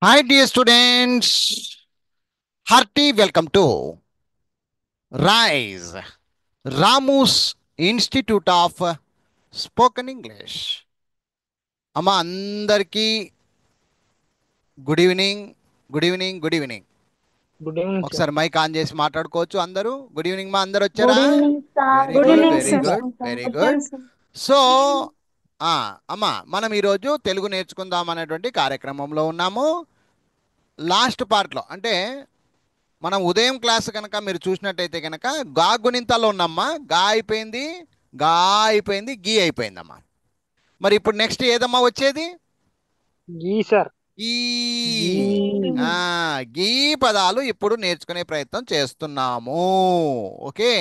Hi, dear students. Hearty welcome to RISE, Ramu's Institute of Spoken English. అమ్మ అందరికీ good evening, good evening, good evening. Good evening sir. ఒకసారి mic on చేసి మాట్లాడుకోవచ్చు అందరూ. Good evening మా అందరు good వచ్చారా? Evening sir. Very good good, evening very sir. Good, very good. So అమ్మ మనం ఈరోజు తెలుగు నేర్చుకుందాం అనేటువంటి కార్యక్రమంలో ఉన్నాము. లాస్ట్ పార్ట్లో అంటే మనం ఉదయం క్లాస్ కనుక మీరు చూసినట్టయితే కనుక గా గుణింతాల్లో ఉన్నామ్మా. గా అయిపోయింది, గా అయిపోయింది, గీ అయిపోయిందమ్మా. మరి ఇప్పుడు నెక్స్ట్ ఏదమ్మా వచ్చేది? గీ సార్. ఈ గీ. గీ పదాలు ఇప్పుడు నేర్చుకునే ప్రయత్నం చేస్తున్నాము. Okay,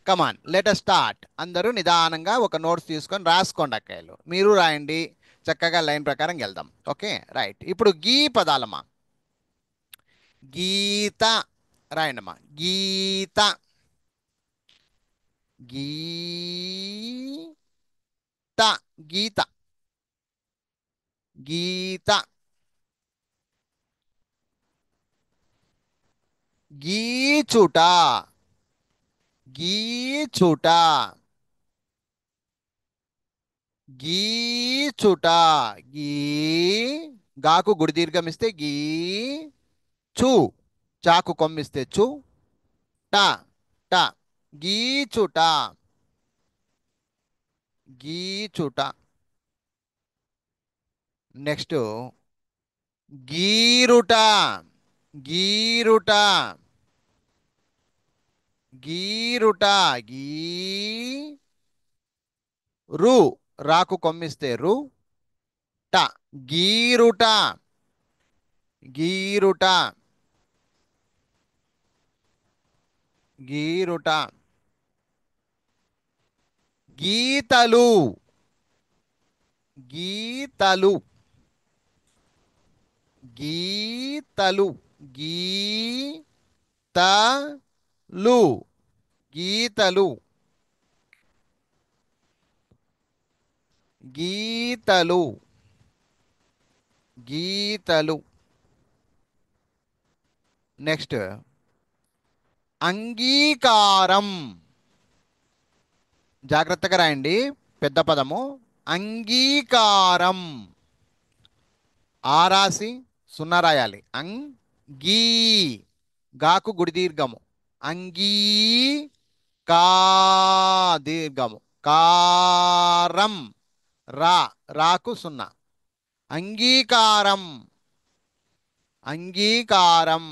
come on let us start. అందరూ నిదానంగా ఒక నోట్స్ తీసుకొని రాసుకోండి అక్కయ్యలు. మీరు రాయండి, చక్కగా లైన్ ప్రకారం వెళ్దాం. Okay right. ఇప్పుడు గీ పదాలమ్మా. గీత రాయండమ్మా. గీత, గీత, గీత, గీత, గీచుట, గీచుట, గీచుట, గీ గాకు గుడి దీర్ఘమిస్తే గీ, చు చాకు కొమ్మిస్తే చు, ట ట, గీచుట, గీచుట. నెక్స్ట్ గీరుట, గీరుట, గీరుట, గీ రు రాకు కొమ్మిస్తే రు, ట గీరుట, గీరుట, గీరుట. గీతలు, గీతలు, గీతలు, గీతలు, గీతలు, గీతలు, గీతలు. నెక్స్ట్ అంగీకారం. జాగ్రత్తగా రాయండి, పెద్ద పదము. అంగీకారం. ఆ రాసి సున్నా రాయాలి. అంగీ గాకు గుడి దీర్ఘము. అంగీ కా దీర్ఘము. కారం రా రాకు సున్నా. అంగీకారం, అంగీకారం.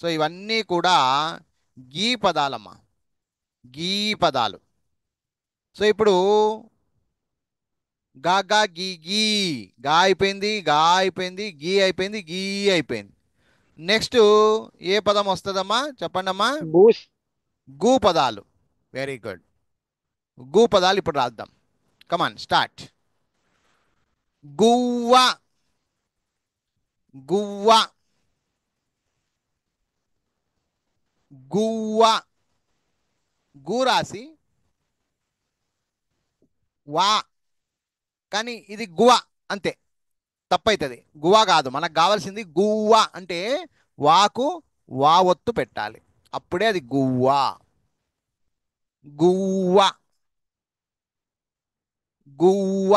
సో ఇవన్నీ కూడా గీ పదాలమ్మా, గీ పదాలు. సో ఇప్పుడు గా గా గీ గీ, గా అయిపోయింది, గా అయిపోయింది, గీ అయిపోయింది, గీ అయిపోయింది. నెక్స్ట్ ఏ పదం వస్తుందమ్మా చెప్పండమ్మా? బూస్. గు పదాలు. Very good. గు పదాలు ఇప్పుడు రాద్దాం. Come on start. గువ్వ, గువ్వ, గువ్వ, గు రాసి వా, కానీ ఇది గువ అంతే, తప్పవుతుంది. గువ కాదు, మనకు కావాల్సింది గువ్వ. అంటే వాకు వా ఒత్తు పెట్టాలి, అప్పుడే అది గువ్వ. గువ్వ, గువ్వ,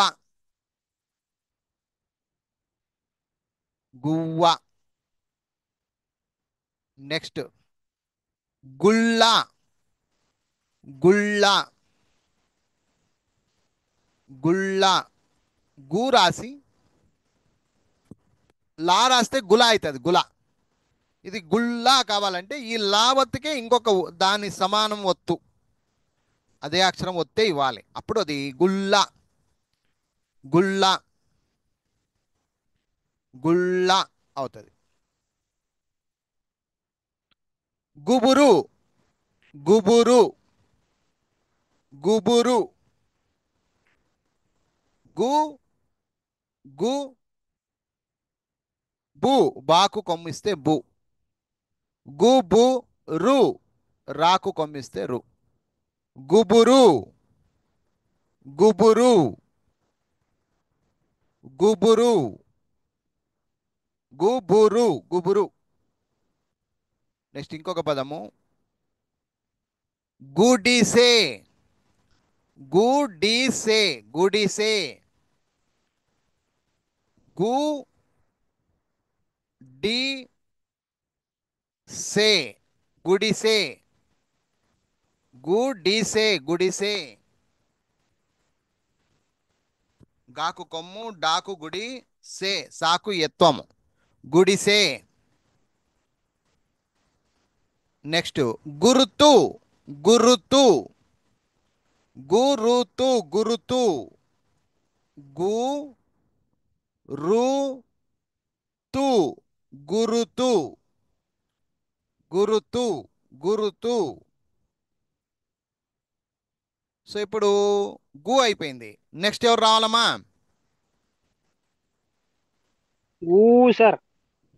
గువ్వ. నెక్స్ట్ గుళ్ళ, గుళ్ళ, గుళ్ళ, గు రాసి లా రాస్తే గుల అవుతుంది, గుల. ఇది గుళ్ళ కావాలంటే ఈ లా ఒత్తుకే ఇంకొక దాని సమానం ఒత్తు, అదే అక్షరం ఒత్తే ఇవ్వాలి, అప్పుడు అది గుళ్ళ, గుళ్ళ, గుళ్ళ అవుతుంది. గుబురు, గుబురు, గుబురు, గు గు బు బాకు కొమ్మిస్తే బు, గు బు రు రాకు కొమ్మిస్తే రు. గుబురు, గుబురు, గుబురు. గుబురు గుబురు. నెక్స్ట్ ఇంకొక పదము గుడిసే. గుడిసే గుడిసే. గు డి సే గుడిసే. గుడిసే గుడిసే. గాకు కొమ్ము డాకు గుడి సే సాకు ఎత్వము గుడిసే. నెక్స్ట్ గురుతు. గురుతు గురుతు గురుతు. గు రు తు గురుతు. గురుతు గురుతు. సో ఇప్పుడు గు అయిపోయింది. నెక్స్ట్ ఎవరు రావాలమ్మా? ఊ సార్.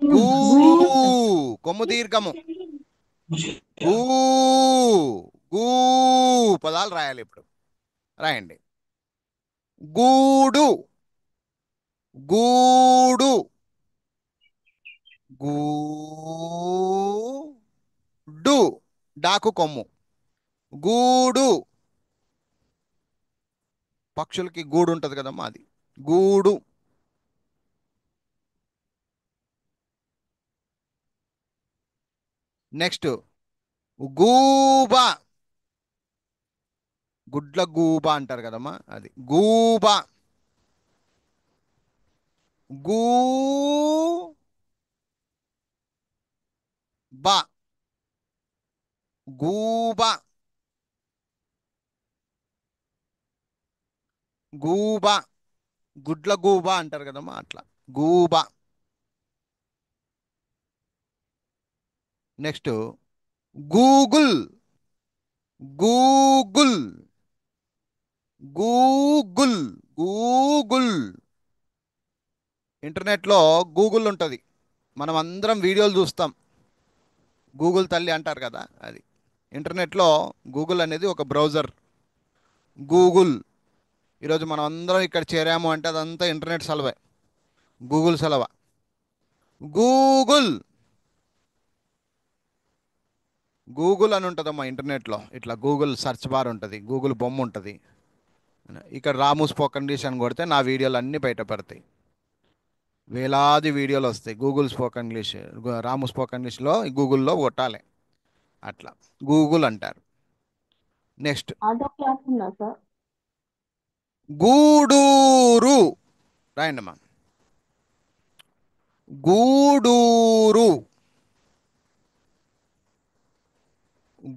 గూ. కొమ్ము దీర్ఘము. గూ. గూ. పదాలు రాయాలి ఇప్పుడు. రాయండి. గూడు. గూడు. గూడు. డాకు కొమ్ము. గూడు. పక్షులకి గూడు ఉంటుంది కదమ్మా, అది గూడు. నెక్స్ట్ గూబ. గుడ్ల గూబ అంటారు కదమ్మా, అది గూబ. గూ బ. గూబ. గూబ. గుడ్ల గూబ అంటారు కదమ్మా, అట్లా గూబ. Next Google. Google. Google. Google. ఇంటర్నెట్లో గూగుల్ ఉంటుంది. మనం అందరం వీడియోలు చూస్తాం. గూగుల్ తల్లి అంటారు కదా, అది ఇంటర్నెట్లో గూగుల్ అనేది ఒక బ్రౌజర్. గూగుల్. ఈరోజు మనం అందరం ఇక్కడ చేరాము అంటే అదంతా ఇంటర్నెట్ సెలవే. గూగుల్ సెలవ. గూగుల్. గూగుల్ అని ఉంటుందమ్మా ఇంటర్నెట్లో. ఇట్లా గూగుల్ సెర్చ్ బార్ ఉంటుంది, గూగుల్ బొమ్మ ఉంటుంది. ఇక్కడ రాము స్పోకన్ ఇంగ్లీష్ అని కొడితే నా వీడియోలు అన్నీ బయట పడతాయి. వేలాది వీడియోలు వస్తాయి గూగుల్ స్పోకన్ ఇంగ్లీష్. రాము స్పోకన్ ఇంగ్లీష్లో గూగుల్లో కొట్టాలి. అట్లా గూగుల్ అంటారు. నెక్స్ట్ ఆటో క్లాస్ ఉందా సార్? గూడూరు. రాయండి అమ్మా. గూడూరు.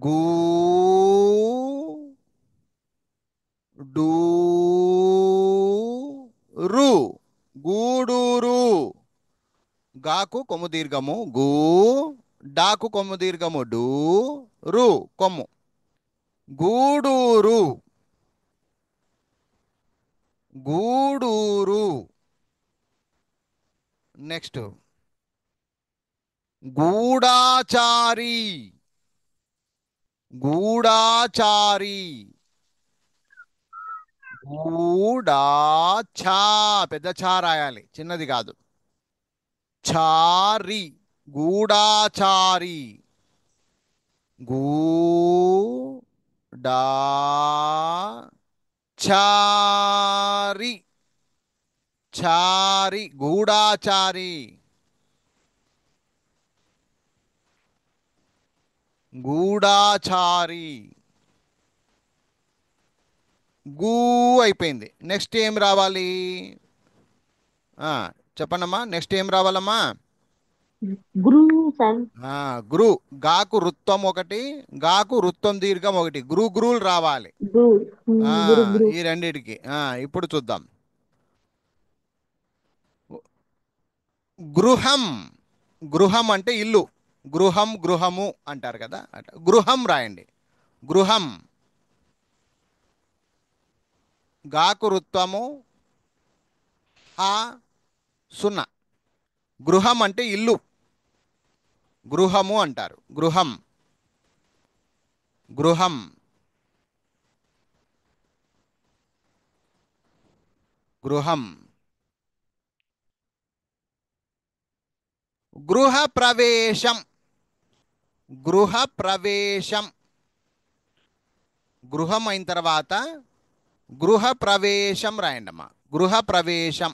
గూ డూ రు. గూడూరు. గాకు కొమ్ము దీర్ఘము గూ. డాకు కొమ్ము దీర్ఘము డూ. రు కొమ్ము. గూడూరు. గూడూరు. నెక్స్ట్ గూడాచారి. గూడాచారి. గూడాచా. పెద్ద చా రాయాలి, చిన్నది కాదు. చారి. గూడాచారి. గూ డా చారి. చారి. గూడాచారి. గూడాచారి. గూ అయిపోయింది. నెక్స్ట్ ఏం రావాలి? చెప్పండమ్మా, నెక్స్ట్ ఏం రావాలమ్మా? గురు సార్. గురు. గాకు వృత్తం ఒకటి, గాకు వృత్తం దీర్ఘం ఒకటి. గురు గురువులు రావాలి. గురు. గురు గురు. ఈ రెండిటికి. ఇప్పుడు చూద్దాం. గృహం. గృహం అంటే ఇల్లు. గృహం గృహము అంటారు కదా, అట్లా గృహం రాయండి. గృహం. గాకు వృత్తము హా సున్నా. గృహం అంటే ఇల్లు. గృహము అంటారు. గృహం. గృహం. గృహం. గృహ ప్రవేశం. గృహ ప్రవేశం. గృహం అయిన తర్వాత గృహ ప్రవేశం రాయండి అమ్మా. గృహ ప్రవేశం.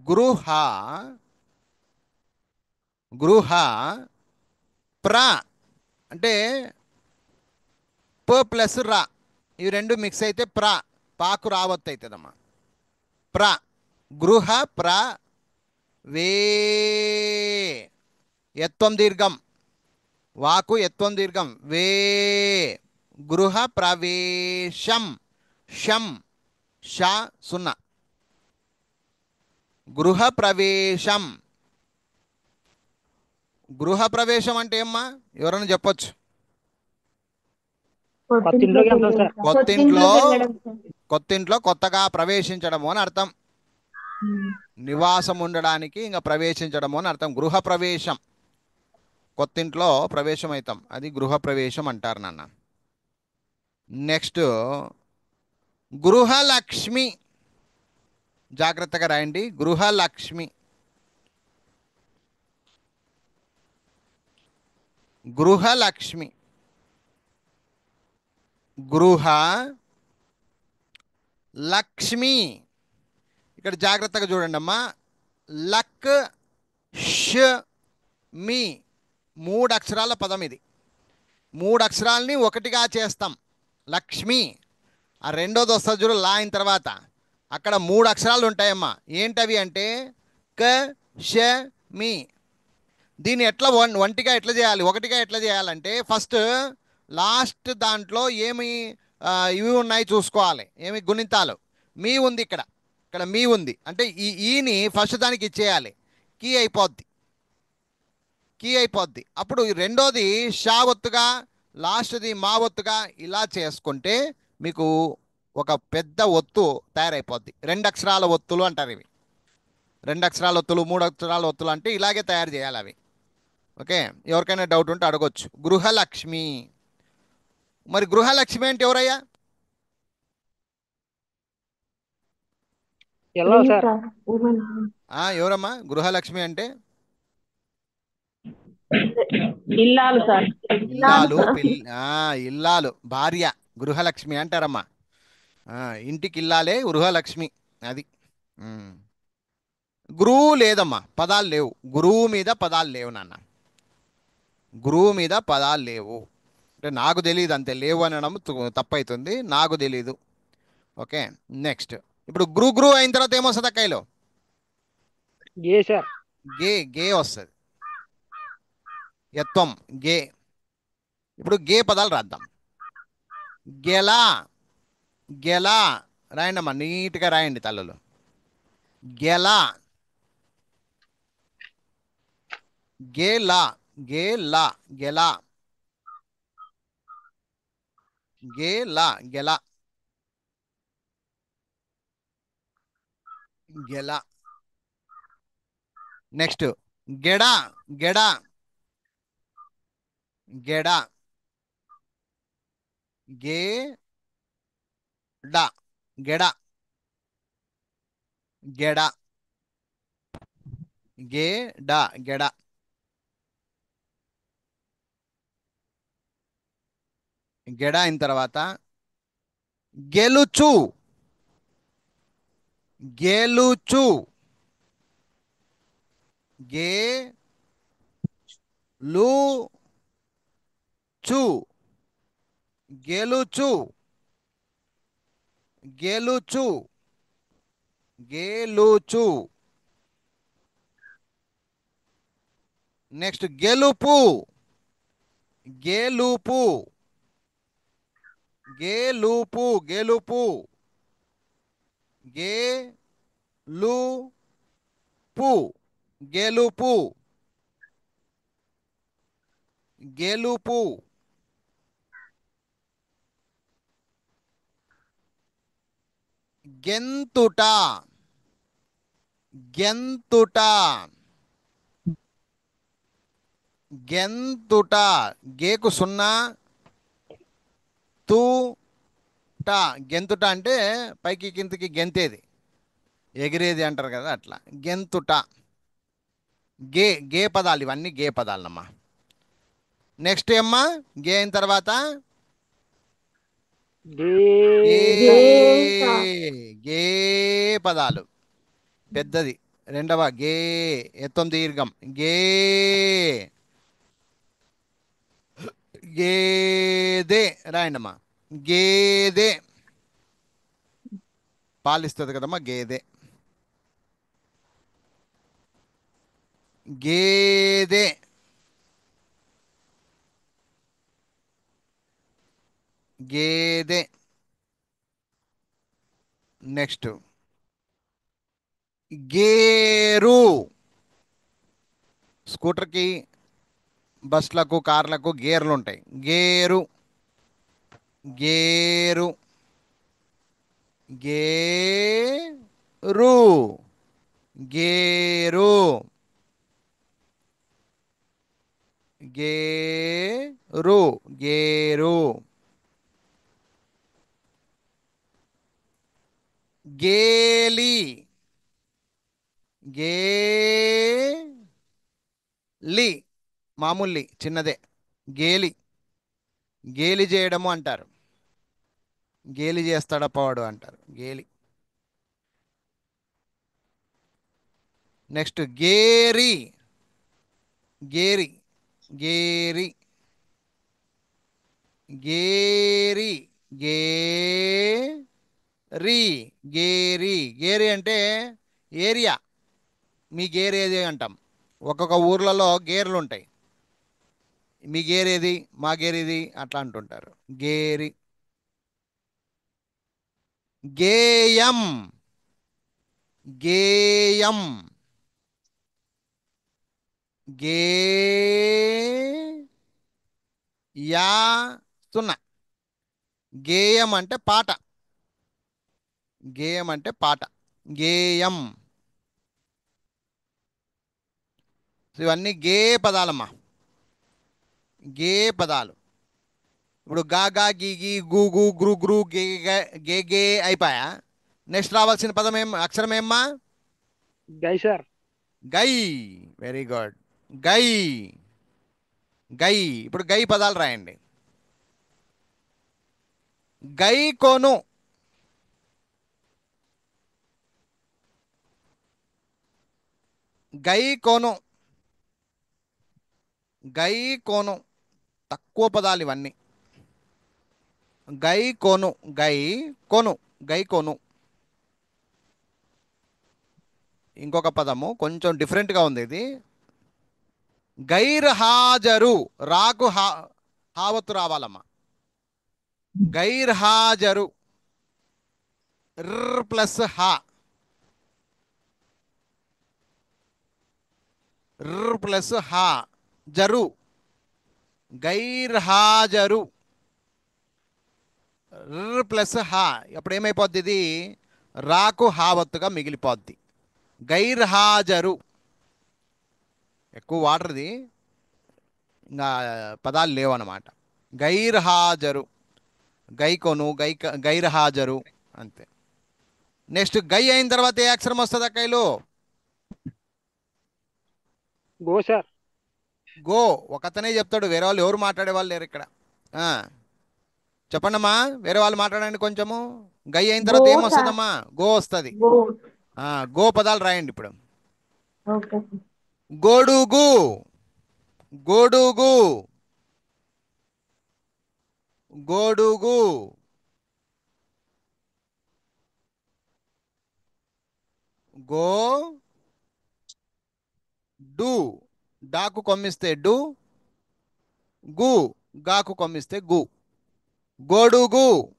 గృహ గృహ ప్ర అంటే ప ప్లస్ రా, ఇవి రెండు మిక్స్ అయితే ప్ర, పాకు రావత్తు అవుతుందమ్మా. ప్ర గృహ ప్ర వే ఎత్వం దీర్ఘం, వాకు ఎత్వం దీర్ఘం వే. గృహ ప్రవేశం. షం ష సున్నా. గృహ ప్రవేశం. గృహ ప్రవేశం అంటే ఏమ్మా, ఎవరైనా చెప్పొచ్చు? కొత్తింట్లోకి వెళ్తాం సార్. కొత్తింట్లో కొత్తింట్లోకి వెళ్ళడం సార్. కొత్తింట్లో కొత్తగా ప్రవేశించడము అని అర్థం. నివాసం ఉండడానికి ఇంకా ప్రవేశించడము అని అర్థం. గృహ ప్రవేశం. కొత్తింట్లో ప్రవేశం అవుతాం, అది గృహ ప్రవేశం అంటారు నాన్న. నెక్స్ట్ గృహలక్ష్మి. జాగ్రత్తగా రాయండి. గృహలక్ష్మి. గృహలక్ష్మి. గృహ లక్ష్మి. ఇక్కడ జాగ్రత్తగా చూడండి అమ్మా. లక్ ష్ మీ, మూడు అక్షరాల పదం ఇది. మూడు అక్షరాలని ఒకటిగా చేస్తాం. లక్ష్మి. ఆ రెండోది వస్తుంది చూడు, లా అయిన తర్వాత అక్కడ మూడు అక్షరాలు ఉంటాయమ్మా. ఏంటవి అంటే క ష మీ. దీన్ని ఎట్లా ఒంటిగా ఎట్లా చేయాలి, ఒకటిగా ఎట్లా చేయాలంటే ఫస్ట్ లాస్ట్ దాంట్లో ఏమి ఇవి ఉన్నాయి చూసుకోవాలి. ఏమి గుణితాలు. మీ ఉంది ఇక్కడ, ఇక్కడ మీ ఉంది అంటే ఈ ఈని ఫస్ట్ దానికి ఇచ్చేయాలి. కీ అయిపోద్ది. కీ అయిపోద్ది. అప్పుడు రెండోది షా ఒత్తుగా, లాస్ట్ది మా ఒత్తుగా ఇలా చేసుకుంటే మీకు ఒక పెద్ద ఒత్తు తయారైపోద్ది. రెండు అక్షరాల ఒత్తులు అంటారు ఇవి. రెండు అక్షరాల ఒత్తులు, మూడు అక్షరాల ఒత్తులు అంటే ఇలాగే తయారు చేయాలి అవి. ఓకే, ఎవరికైనా డౌట్ ఉంటే అడగొచ్చు. గృహలక్ష్మి. మరి గృహలక్ష్మి అంటే ఎవరయ్యా? ఎలా సార్? ఉమెన్. ఎవరమ్మా గృహలక్ష్మి అంటే? ఇల్లాలు సార్. ఇల్లాలు, ఇల్లాలు, భార్య గృహలక్ష్మి అంటారమ్మా. ఇంటికి ఇల్లాలే గృహలక్ష్మి. అది. గురువు లేదమ్మా, పదాలు లేవు. గురువు మీద పదాలు లేవు నాన్న. గురువు మీద పదాలు లేవు అంటే నాకు తెలియదు అంతే. లేవు అనడం తప్పవుతుంది, నాకు తెలీదు. Okay, next. ఇప్పుడు గురు గురు అయిన తర్వాత ఏమొస్తుంది అక్కయ్యలో? ఏ సార్? గే. గే వస్తుంది. యత్వం గే. ఇప్పుడు గే పదాలు రాద్దాం. గెల. గెల రాయండి అమ్మా, నీట్గా రాయండి తల్లులు. గెల. గేల. గేల. గెల. గేల. గెల. గెల. నెక్స్ట్ గెడ. గెడ. గెడ. గే డ. గెడ. గెడ. గే డ. గెడ. గెడ అయిన తర్వాత గెలుచు. గెలుచు. గే లు చు. గెలుచు. గెలుచు. గేలుచు. నెక్స్ట్ గెలుపు. గేలుపు. గేలుపు. గెలుపు. గే లు పు. గెలుపు. గెలుపు. గెంతుట. గెంతుట. గెంతుట. గేకు సున్నా, తూ ట. గెంతుట అంటే పైకి కిందికి గెంతేది. ఎగిరేది అంటారు కదా అట్లా. గెంతుట. గే గే పదాలు ఇవన్నీ గే పదాలమ్మా. నెక్స్ట్ ఏమ్మా గే అయిన తర్వాత గే గే పదాలు. పెద్దది రెండవ గే, ఎత్తం దీర్ఘం గే. గేదే రాయండమ్మా. గేదే పాలిస్తుంది కదమ్మా గేదే. గేదే. గేదే. Next gear. స్కూటర్కి, బస్లకు, కార్లకు గేర్లు ఉంటాయి. Gear. Gear. Gear. Gear. Gear. Gear. గేలి. గేలి మామూలి చిన్నదే. గేలి. గేలి చేయడము అంటారు. గేలి చేస్తాడప్పవాడు అంటారు గేలి. నెక్స్ట్ గేరి. గేరి. గేరి. గేరి. గేరి. గేరి. గేరి అంటే ఏరియా. మీ గేర్ ఏది అంటాం. ఒక్కొక్క ఊర్లలో గేర్లు ఉంటాయి. మీ గేర్ ఏది, మా గేర్ ఏది అట్లా అంటుంటారు. గేరి. గేయం. గేయం. గే యా సున్నా. గేయం అంటే పాట. గేయం అంటే పాట. గేయం. ఇవన్నీ గే పదాలమ్మా. గే పదాలు. ఇప్పుడు గా గా గీ గీ గు గు గ్రు గ్రు గే గే గే గే అయిపోయా. నెక్స్ట్ రావాల్సిన పదం ఏం, అక్షరం ఏమ్మా? గై సార్. గై. Very good. గై. గై. ఇప్పుడు గై పదాలు రాయండి. గై కోను. గై కోను. గై కోను. తక్కువ పదాలు ఇవన్నీ. గై కోను. గై కొను. గై కొను. ఇంకొక పదము కొంచెం డిఫరెంట్గా ఉంది ఇది. గైర్ హాజరు. రాకు హావత్తు రావాలమ్మా. గైర్ హాజరు. ర్ ప్లస్ హా. ర్ ప్లస్ హా. జరు. గైర్ హాజరు. ర్ ప్లస్ హా. అప్పుడు ఏమైపోద్ది ఇది? రాకు హావత్తుగా మిగిలిపోద్ది. గైర్ హాజరు. ఎక్కువ వాటర్ది ఇంకా పదాలు లేవన్నమాట. గైర్ హాజరు. గైకొను. గైర్ హాజరు అంతే. నెక్స్ట్ గై అయిన తర్వాత ఏ అక్షరం వస్తుంది అక్కయ్యలు? గో సార్. గో. ఒకతనే చెప్తాడు, వేరే వాళ్ళు ఎవరు మాట్లాడే వాళ్ళు లేరు ఇక్కడ. ఆ, చెప్పండమ్మా, వేరే వాళ్ళు మాట్లాడండి కొంచెము. గై అయిన తర్వాత ఏమొస్తుందమ్మా? గో వస్తుంది. గో పదాలు రాయండి ఇప్పుడు. గొడుగు. గొడుగు. గొడుగు. Go do. డాకు కొమ్మిస్తే డు. గు. గాకు కొమ్మిస్తే గు. గొడుగు.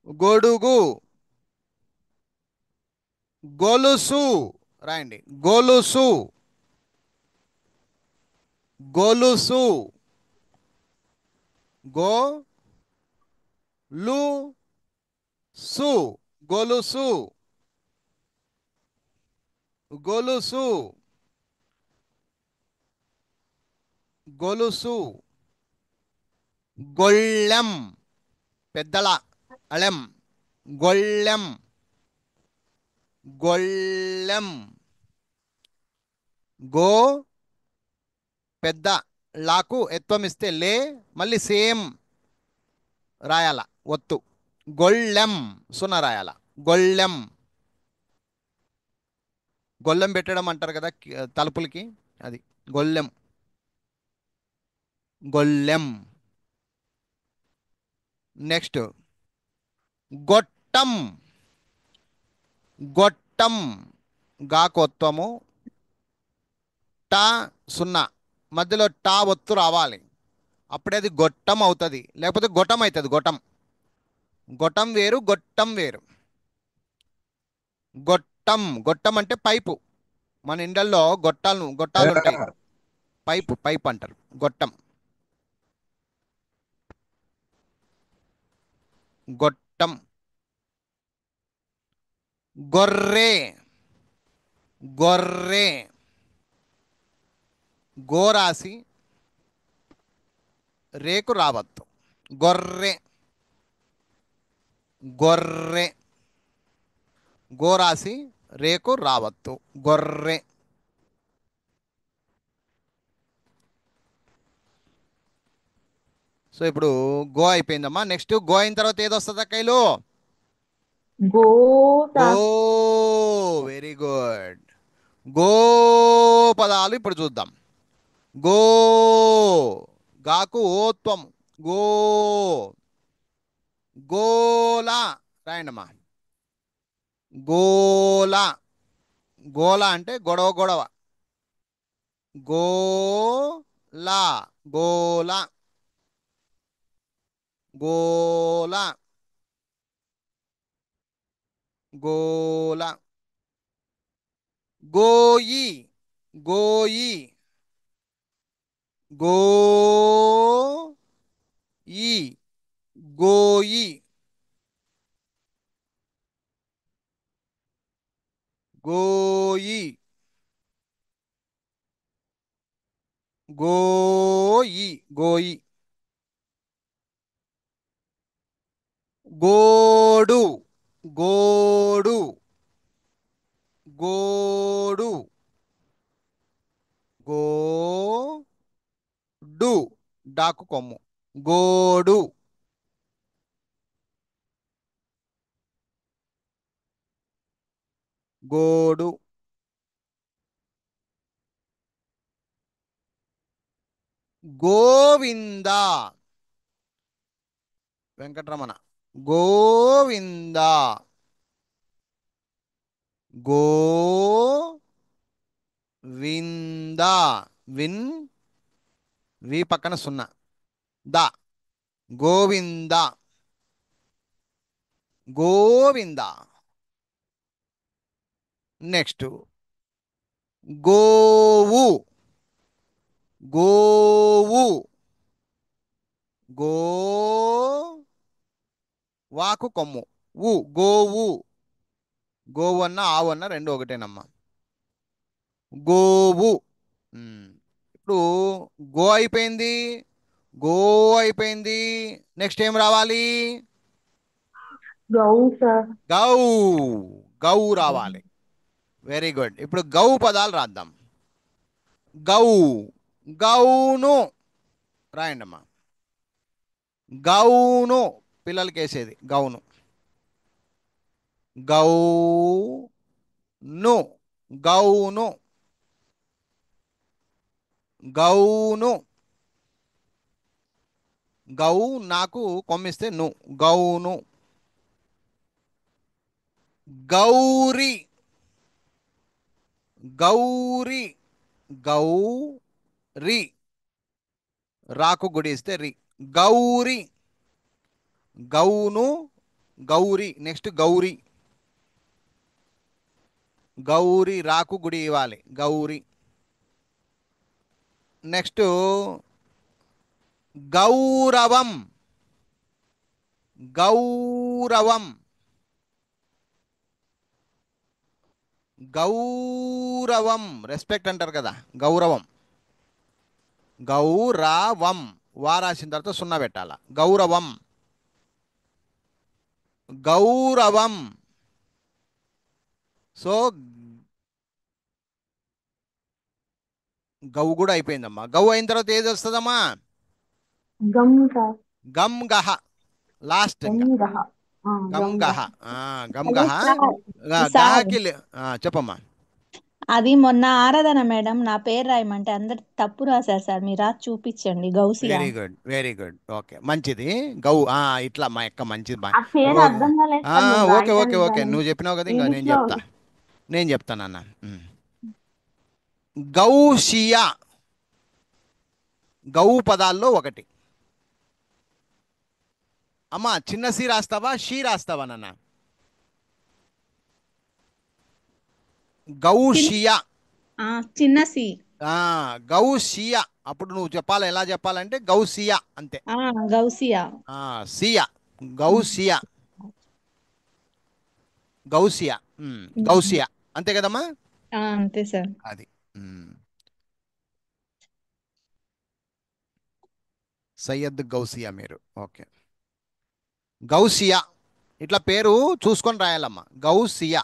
గొడుగు. గొలుసు రాయండి. గొలుసు. గొలుసు. గో లు సు. గొలుసు. గొలుసు. గొలుసు. గొళ్ళెం. పెద్దల అళెం. గొళ్ళెం, గొళ్ళెం. గో పెద్ద లాకు ఎత్వం ఇస్తే లే, మళ్ళీ సేమ్ రాయాల ఒత్తు. గొళ్ళెం సున్న రాయాల. గొళ్ళెం. గొళ్ళెం పెట్టడం అంటారు కదా తలుపులకి, అది గొళ్ళెం. గొళ్ళెం. నెక్స్ట్ గొట్టం, గొట్టం గాకొత్తము, టా సున్నా, మధ్యలో టా ఒత్తు రావాలి, అప్పుడే అది గొట్టం అవుతుంది, లేకపోతే గొట్టం అవుతుంది. గొట్టం, గొట్టం వేరు, గొట్టం వేరు. గొట్టం, గొట్టం అంటే పైపు. మన ఇండ్లల్లో గొట్టాలు ఉంటాయి, పైపు, పైప్ అంటారు గొట్టం. గొట్టం. గొర్రె, గొర్రె గోరాసి రేకు రావద్దు. గొర్రె, గొర్రె గోరాసి రేకు రావద్దు. గొర్రె. సో ఇప్పుడు గో అయిపోయిందమ్మా. నెక్స్ట్ గో అయిన తర్వాత ఏది వస్తుంది అక్కయ్యలు? గో గో. సార్. Very good. గో పదాలు ఇప్పుడు చూద్దాం. గో గాకు ఓత్వం. గో. గోల రాయండమ్మా. గోల. గోల అంటే గొడవ, గొడవ. గోల, గోల, గోల, గోల. గోయి, గోయి, గోయి, గోయి, గోయి, గోయి, గోయి. గోడు, గోడు, గోడు, గోడు డాకు కొమ్ము. గోడు. గోడు. గోవింద, వెంకటరమణ. గోవింద. గోవింద. విన్, వి పక్కన సున్నా, ద. గోవింద, గోవింద. నెక్స్ట్ గోవు, గోవు, గో వాకు కొమ్ము. ఊ, గోవు. గోవు అన్న ఆవు అన్న రెండు ఒకటేనమ్మా. గోవు. ఇప్పుడు గో అయిపోయింది, గో అయిపోయింది. నెక్స్ట్ ఏం రావాలి? గౌ సార్. గౌ. గౌ రావాలి. Very good. ఇప్పుడు గౌ పదాలు రాద్దాం. గౌ. గౌను రాయండమ్మా. గౌను పిల్లలకి వేసేది గౌను. Gown, gown, gown. గౌ నాకు కొమ్మిస్తే ను, గౌను. గౌరి, గౌరి, గౌరి రాకు గుడి ఇస్తే రి. గౌరి. గౌను, గౌరి. నెక్స్ట్ గౌరి. గౌరి రాకు గుడి ఇవ్వాలి. గౌరి. నెక్స్ట్ గౌరవం, గౌరవం, గౌరవం రెస్పెక్ట్ అంటారు కదా, గౌరవం. గౌరవం వా రాసిన తర్వాత సున్నా పెట్టాల. గౌరవం. గౌరవం. సో గౌ కూడా అయిపోయిందమ్మా. గౌ అయిన తర్వాత ఏది వస్తుందమ్మా? గమ్ సార్. గమ్ గహ లాస్ట్ ఇంకా. గంగహ. గమ్ గహ. గమ్ హలో గహ. సార్ గహకి చెప్పమ్మా. అది మొన్న ఆరాధన మేడం నా పేరు రాయమంటే అందరు తప్పు రాశారు సార్. మీరు రాసి చూపించండి Gousia. Very good, very good. Okay, మంచిది. గౌ ఇట్లా మా యొక్క మంచిది ఆ పేరు అర్థం కాలేదు సార్, మీరు ఓకే ఓకే రాయటానికి ఓకే, దాన్ని నువ్వు చెప్పినావు కదా, ఇంకా నేను ఇంగ్లీష్లో. చెప్తా. నేను చెప్తానన్న. గౌషియా. గౌ పదాల్లో ఒకటి. అమ్మా చిన్న సి రాస్తావా, షీ రాస్తావా నాన్న? గౌషియా. చిన్న సి. గౌషియా. అప్పుడు నువ్వు చెప్పాలి, ఎలా చెప్పాలంటే గౌసియా అంతే. గౌసియా. సియా. గౌసియా. గౌసియా. గౌసియా అంతే కదమ్మా. అంతే సార్. అది. సయ్యద్ గౌసియా మీరు. ఓకే, గౌసియా. ఇట్లా పేరు చూసుకొని రాయాలమ్మా. గౌసియా.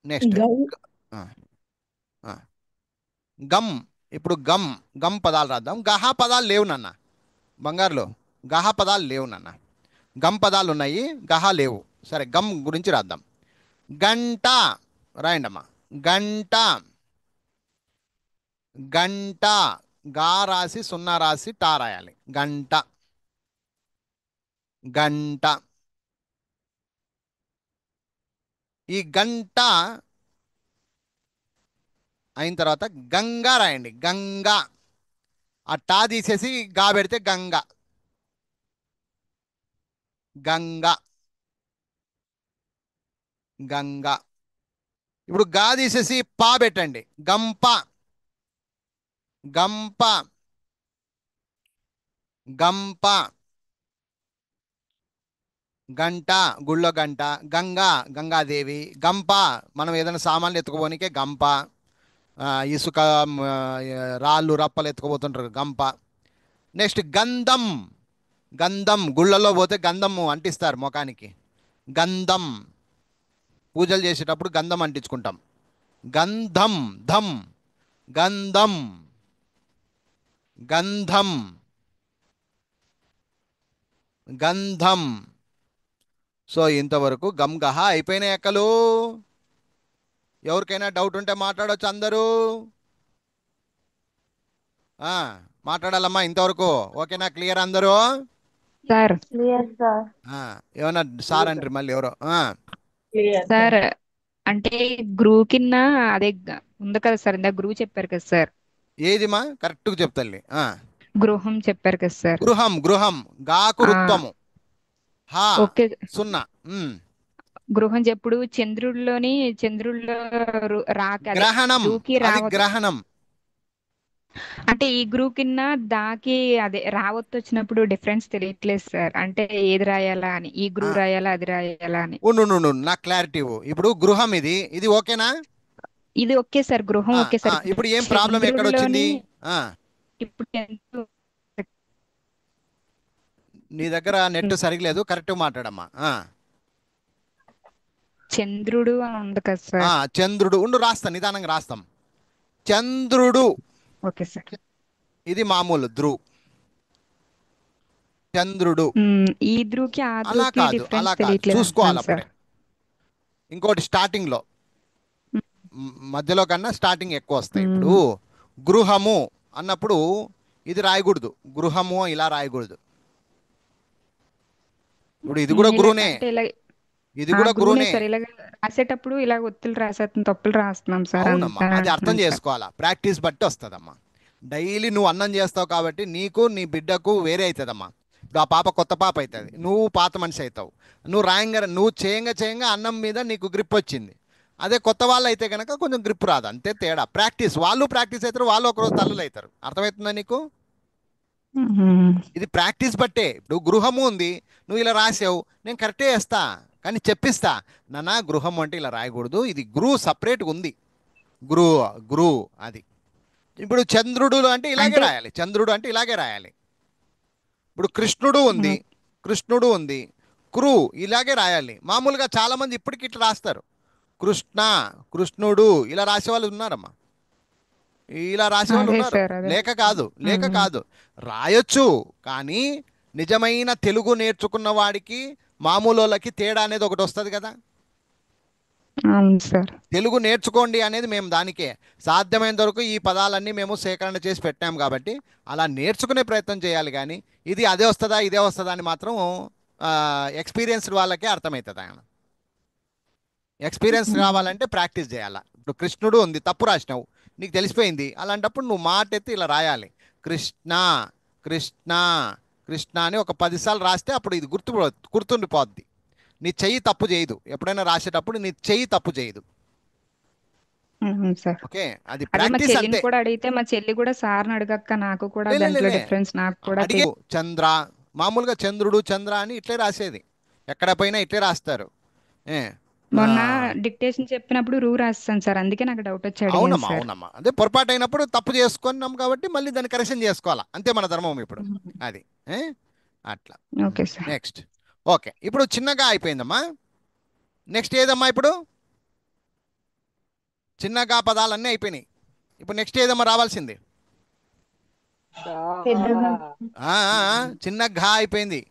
నెక్స్ట్ గౌ గమ్. ఇప్పుడు గమ్ గమ్ పదాలు రాద్దాం. గహ పదాలు లేవు నాన్న. బంగారులో గహ పదాలు లేవు నాన్న. గమ్ పదాలు ఉన్నాయి, గహ లేవు. సరే, గమ్ గురించి రాద్దాం. గంట రాయండి అమ్మా. గంట. గంట. గా రాసి సున్నా రాసి టా రాయాలి. గంట. గంట. ఈ గంట అయిన తర్వాత గంగా రాయండి. గంగా. ఆ టా తీసేసి గా పెడితే గంగ. గంగ. గంగ. ఇప్పుడు గా తీసేసి పా పెట్టండి. గంప. గంప. గంప. గంట. గుళ్ళో గంట. గంగా. గంగాదేవి. గంప. మనం ఏదైనా సామాన్లు ఎత్తుకుపోనికే గంప. ఇసుక, రాళ్ళు రప్పలు ఎత్తుకుపోతుంటారు, గంప. నెక్స్ట్ గంధం. గంధం. గుళ్ళల్లో పోతే గంధం అంటిస్తారు ముఖానికి. గంధం. పూజలు చేసేటప్పుడు గంధం అంటించుకుంటాం. గంధం. ధం. గంధం. గంధం. గంధం. సో ఇంతవరకు గమ్ గహ అయిపోయినాయి అక్కలు. ఎవరికైనా డౌట్ ఉంటే మాట్లాడవచ్చు అందరూ. మాట్లాడాలమ్మా ఇంతవరకు. ఓకేనా? క్లియర్ అందరూ? Sir clear sir. ఏమన్నా సార్ అంటారు మళ్ళీ ఎవరో. క్లియర్ సార్ అంటే గ్రూ కింద అదే ఉంది కదా సార్, ఇందాక గ్రూ చెప్పారు కదా సార్, ఏదిమా కరెక్ట్గా చెప్తాలి. గృహం చెప్పారు కదా సార్. గృహం. గృహం. గాకు రుత్వము. హా ఓకే. సున్నా. గృహం చెప్పుడు చంద్రుడిలో రాక అదే గ్రహణం. దూకి అది రావత్ గ్రహణం. అంటే ఈ గ్రూ కింద దాకి అదే రావత్తు వచ్చినప్పుడు డిఫరెన్స్ తెలియట్లేదు సార్. అంటే ఏది రాయాలా అని, ఈ గ్రూ రాయాలా అది రాయాలా అని. ఉండు నా క్లారిటీ ఇవ్వు. ఇప్పుడు గృహం ఇది ఇది ఓకేనా? ఇది ఓకే సార్, గృహం ఓకే సార్. ఇప్పుడు ఏం ప్రాబ్లం ఎక్కడ వచ్చింది? ఇప్పుడు నీ దగ్గర నెట్ సరిగలేదు, కరెక్ట్ మాట్లాడమ్మా. చంద్రుడు అని ఉంది కదా సార్. చంద్రుడు. ఉండు రాస్తాం, నిదానంగా రాస్తాం. చంద్రుడు. Okay sir. ఇది మామూలు ధ్రువ్. చంద్రుడు. ఈ ధ్రువ్కి ఆ అలా ధ్రువ్కి కాదు, డిఫరెన్స్ అలా కాదు, తెలియట్లేదు చూసుకోవాలి సార్. అప్పుడే. ఇంకోటి స్టార్టింగ్ లో, మధ్యలో కన్నా స్టార్టింగ్ ఎక్కువ వస్తాయి. ఇప్పుడు గృహము అన్నప్పుడు ఇది రాయకూడదు. గృహము ఇలా రాయకూడదు. ఇప్పుడు ఇది కూడా గురునే. ఇది కూడా గురునే సార్. ఇలా రాసేటప్పుడు ఇలా ఒత్తులు రాసేస్తాం, తప్పులు రాస్తున్నాం సార్. అవునమ్మా, అది అర్థం చేసుకోవాలా. ప్రాక్టీస్ బట్టి వస్తుందమ్మా. డైలీ నువ్వు అన్నం చేస్తావు కాబట్టి నీకు నీ బిడ్డకు వేరే అవుతుందమ్మా. ఇప్పుడు ఆ పాప కొత్త పాప అవుతుంది, నువ్వు పాత మనిషి అవుతావు. నువ్వు చేయంగా అన్నం మీద నీకు గ్రిప్ వచ్చింది. అదే కొత్త వాళ్ళు అయితే కనుక కొంచెం గ్రిప్ రాదు, అంతే తేడా. ప్రాక్టీస్. వాళ్ళు ప్రాక్టీస్ అవుతారు, వాళ్ళు ఒకరోజు తల్లులు అవుతారు. అర్థమవుతుందా నీకు? ఇది ప్రాక్టీస్ బట్టే. ఇప్పుడు గృహము ఉంది, నువ్వు ఇలా రాసావు, నేను కరెక్టే వేస్తా, కానీ చెప్పిస్తా నాన్న గృహం అంటే ఇలా రాయకూడదు, ఇది గురు సపరేట్గా ఉంది. గురు అది. ఇప్పుడు చంద్రుడు అంటే ఇలాగే రాయాలి. చంద్రుడు అంటే ఇలాగే రాయాలి. ఇప్పుడు కృష్ణుడు ఉంది, కృష్ణుడు ఉంది, క్రు ఇలాగే రాయాలి. మామూలుగా చాలామంది ఇప్పటికి ఇట్లా రాస్తారు, కృష్ణ, కృష్ణుడు ఇలా రాసేవాళ్ళు ఉన్నారమ్మా. ఇలా రాసేవాళ్ళు అదే ఉన్నారు. సార్ అదే. లేక కాదు, లేక కాదు, రాయొచ్చు. కానీ నిజమైన తెలుగు నేర్చుకున్న వాడికి మామూలు వాళ్ళకి తేడా అనేది ఒకటి వస్తుంది కదా. అవును సార్. తెలుగు నేర్చుకోండి అనేది మేము దానికే సాధ్యమైనంత వరకు ఈ పదాలన్నీ మేము సేకరణ చేసి పెట్టాం కాబట్టి అలా నేర్చుకునే ప్రయత్నం చేయాలి. కానీ ఇది అదే వస్తుందా ఇదే వస్తుందా అని మాత్రం ఎక్స్పీరియన్స్డ్ వాళ్ళకే అర్థమవుతుంది. ఆయన ఎక్స్పీరియన్స్ రావాలంటే ప్రాక్టీస్ చేయాలా. ఇప్పుడు కృష్ణుడు ఉంది, తప్పు రాసినావు, నీకు తెలిసిపోయింది. అలాంటప్పుడు నువ్వు మాట ఎత్తి ఇలా రాయాలి, కృష్ణ కృష్ణ కృష్ణ అని ఒక 10 సార్లు రాస్తే అప్పుడు ఇది గుర్తుండిపోద్ది. నీ చెయ్యి తప్పు చేయదు. ఎప్పుడైనా రాసేటప్పుడు నీ చెయ్యి తప్పు చేయదు. అవును సార్. ఓకే, అది అదే మా ప్రాక్టీస్ చెల్లిని అంతే. కూడా అడిగితే మా చెల్లి కూడా సార్ని అడగక్క నాకు కూడా లే, లే, దాంట్లో లే, లే. డిఫరెన్స్ నాకు కూడా అడిగే చంద్ర, మామూలుగా చంద్రుడు చంద్ర అని ఇట్లే రాసేది, ఎక్కడ పైన ఇట్లే రాస్తారు. ఏ మొన్న డిక్టేషన్ చెప్పినప్పుడు రూ రాస్తాను సార్, అందుకే నాకు డౌట్ వచ్చి అడిగాను అవునమ్మా, సార్. అవునమ్మా, అదే పొరపాటు అయినప్పుడు తప్పు చేసుకున్నాం కాబట్టి మళ్ళీ దాన్ని కరెక్షన్ చేసుకోవాలా, అంతే మన ధర్మం ఇప్పుడు. అది అట్లా. Okay sir. నెక్స్ట్. ఓకే, ఇప్పుడు చిన్నగా అయిపోయిందమ్మా. నెక్స్ట్ ఏదమ్మా? ఇప్పుడు చిన్నగా పదాలన్నీ అయిపోయినాయి. ఇప్పుడు నెక్స్ట్ ఏదమ్మా రావాల్సింది? పెద్దగా చిన్న ఘా అయిపోయింది,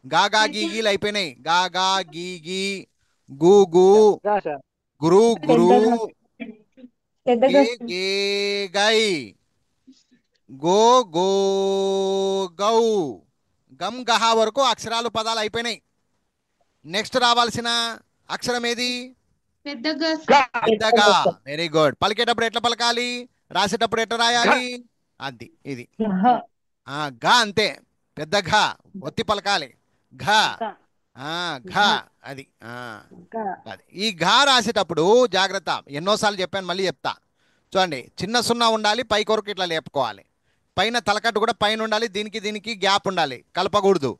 గా గా గీగీలు అయిపోయినాయి, గా గా గీగి, గు గు, సార్ గురు గురు, పెద్దగా గే గే గై, గో గో గౌ, గమ్ గహా వరకు అక్షరాలు పదాలు అయిపోయినాయి. నెక్స్ట్ రావాల్సిన అక్షరం ఏది? పెద్దగా. Very good. పలికేటప్పుడు ఎట్లా పలకాలి, రాసేటప్పుడు ఎట్లా రాయాలి? అది ఇది ఘ అంతే, పెద్ద ఘ ఒత్తి పలకాలి, ఘ ఘ అది అది. ఈ ఘ రాసేటప్పుడు జాగ్రత్త, ఎన్నోసార్లు చెప్పాను మళ్ళీ చెప్తా. చూడండి, చిన్న సున్నా ఉండాలి, పై కొరకు ఇట్లా లేపుకోవాలి, పైన తలకట్టు కూడా పైన ఉండాలి, దీనికి దీనికి గ్యాప్ ఉండాలి, కలపకూడదు.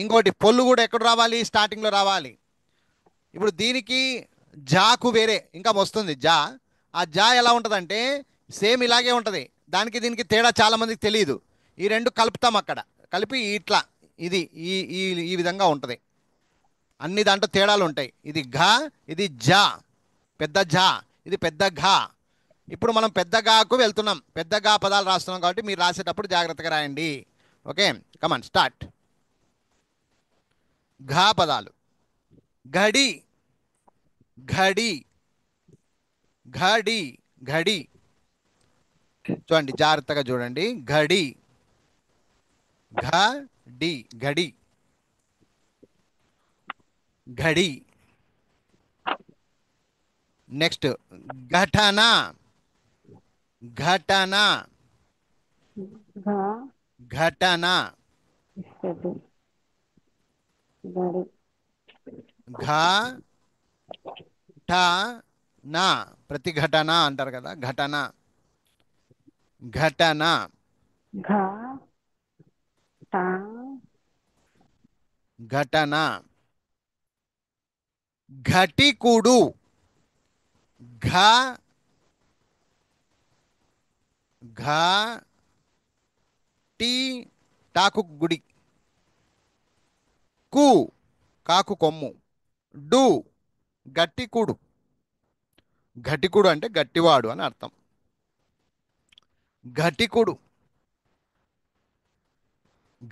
ఇంకోటి పొల్లు కూడా ఎక్కడ రావాలి? స్టార్టింగ్లో రావాలి. ఇప్పుడు దీనికి జాకు వేరే ఇంకా వస్తుంది జా. ఆ జా ఎలా ఉంటుందంటే సేమ్ ఇలాగే ఉంటుంది, దానికి దీనికి తేడా చాలా మందికి తెలియదు. ఈ రెండు కలుపుతాం అక్కడ, కలిపి ఇట్లా ఇది ఈ ఈ ఈ విధంగా ఉంటుంది. అన్ని దాంట్లో తేడాలు ఉంటాయి. ఇది ఘ, ఇది జా, పెద్ద జా, ఇది పెద్ద ఘా. ఇప్పుడు మనం పెద్ద గాకు వెళ్తున్నాం, పెద్ద గా పదాలు రాస్తున్నాం కాబట్టి మీరు రాసేటప్పుడు జాగ్రత్తగా రాయండి. Okay, come on start. ఘా పదాలు: ఘడి, ఘడి, ఘడి, ఘడి. చూడండి, జాగ్రత్తగా చూడండి, ఘడి, ఘడి, ఘడి, ఘడి. నెక్స్ట్ ఘటన, ఘటన, ఘటన, ఘటన, ప్రతిఘటన అంటారు కదా, ఘటన, ఘటన, ఘటన. ఘటికుడు, ఘ ఘ టి టాకు గుడి, కు కాకు కొమ్ము, డు గట్టికుడు. ఘటికుడు అంటే గట్టివాడు అని అర్థం. ఘటికుడు.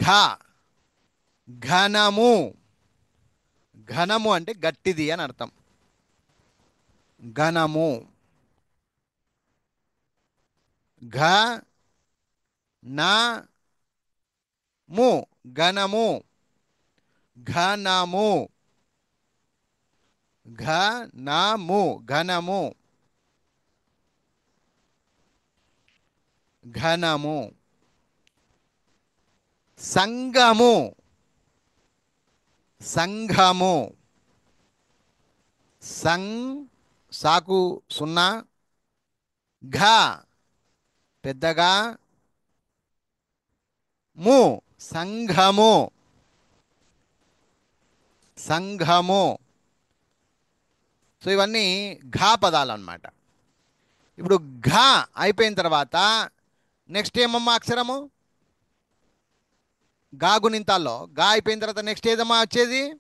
ఘ ఘనము, ఘనము అంటే గట్టిది అని అర్థం, ఘనము. ఘ నా ము, ఘనము, ఘనము, ఘనము, ఘనము, ఘనము. సంఘము, సంఘము, సాకు సున్నా, ఘ పెద్దగా, ము సంఘము, సంఘము. సో ఇవన్నీ ఘా పదాలు అన్నమాట. ఇప్పుడు ఘ అయిపోయిన తర్వాత నెక్స్ట్ ఏమమ్మా అక్షరము? గా గుణింతాల్లో గా అయిపోయిన తర్వాత నెక్స్ట్ ఏదమ్మా వచ్చేది?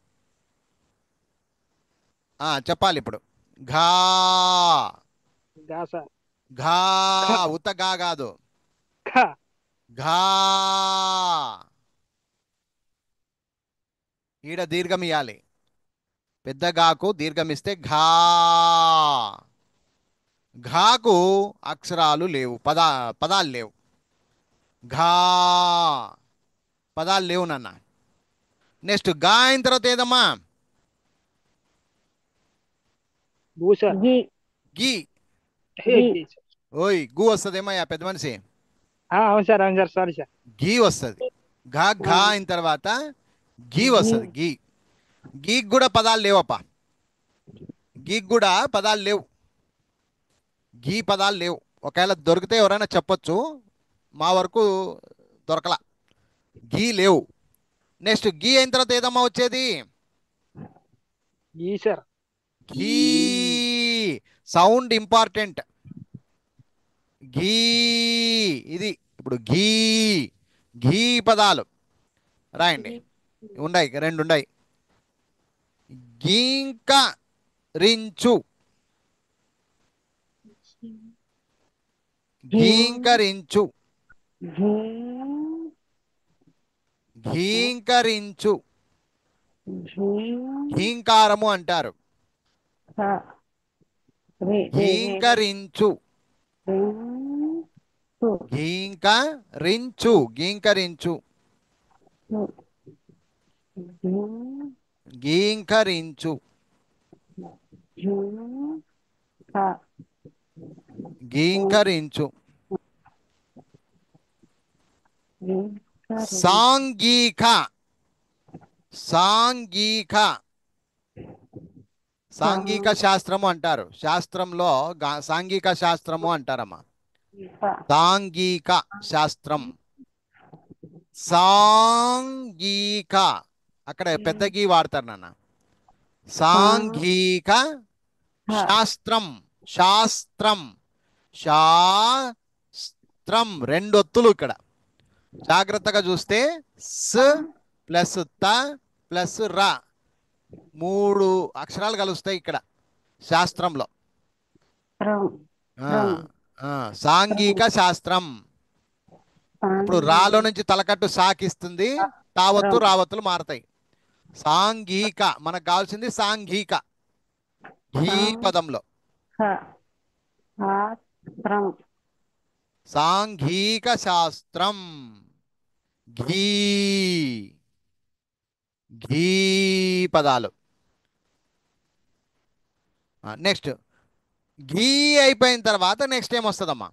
చెప్పాలి ఇప్పుడు. ఘా. గా సార్. ఘా. ఖ ఉత్త గా కాదు. ఖ ఘా. ఈడ దీర్ఘం ఇవ్వాలి. పెద్ద గాకు దీర్ఘం ఇస్తే ఘా. ఘాకు అక్షరాలు లేవు, పదాలు లేవు. ఘా పదాలు లేవు నాన్న. నెక్స్ట్ గా అయిన తర్వాత ఏదమ్మా? గు సార్. గి గీ. హే, గి గి సార్. ఓయ్ గు వస్తుందేమయ్యా పెద్ద మనిషి? అవును సార్, అవును సార్, సారీ సార్. గీ వస్తుంది. ఘా ఘా అయిన తర్వాత గీ వస్తుంది. గీ. గీకి కూడా పదాలు లేవప్ప. గీకి కూడా పదాలు లేవు. గీ పదాలు లేవు. ఒకవేళ దొరికితే ఎవరైనా చెప్పొచ్చు, మా వరకు దొరకలా. గీ లేవు. నెక్స్ట్ గీ అయిన తర్వాత ఏదమ్మా వచ్చేది? ఈ సార్. గీ. Sound important. గీ. ఇది ఇప్పుడు గీ. గీ పదాలు రాయండి. ఉన్నాయి, రెండు ఉన్నాయి. గీంక రించు. గీంకరించు. గి గీంకరించు. గి గీంకారము అంటారు. స రి రి రి గీంకరించు. సు గీంకరించు. గీంకరించు. గి గీంకరించు. జు స గీంకరించు. గి సాంఘిక. సాంఘిక. సాంఘిక శాస్త్రము అంటారు. శాస్త్రంలో సాంఘిక శాస్త్రము అంటారమ్మా. సాంఘిక శాస్త్రం. సాంఘిక అక్కడ పెద్ద గీ వాడతారు నాన్న. సాంఘిక శాస్త్రం. శాస్త్రం. శాస్త్రం రెండు ఒత్తులు ఇక్కడ. జాగ్రత్తగా చూస్తే స ప్లస్ త ప్లస్ ర మూడు అక్షరాలు కలుస్తాయి ఇక్కడ శాస్త్రంలో. ఆ, సాంఘిక శాస్త్రం. ఇప్పుడు రాలో నుంచి తలకట్టు సాకిస్తుంది, తావత్తు రావత్తులు మారతాయి. సాంఘిక మనకు కావాల్సింది సాంఘిక. ఘీ పదంలో సాంఘిక శాస్త్రం. ఘీ. ఘీ పదాలు. నెక్స్ట్ ఘీ అయిపోయిన తర్వాత నెక్స్ట్ ఏమొస్తుందమ్మా?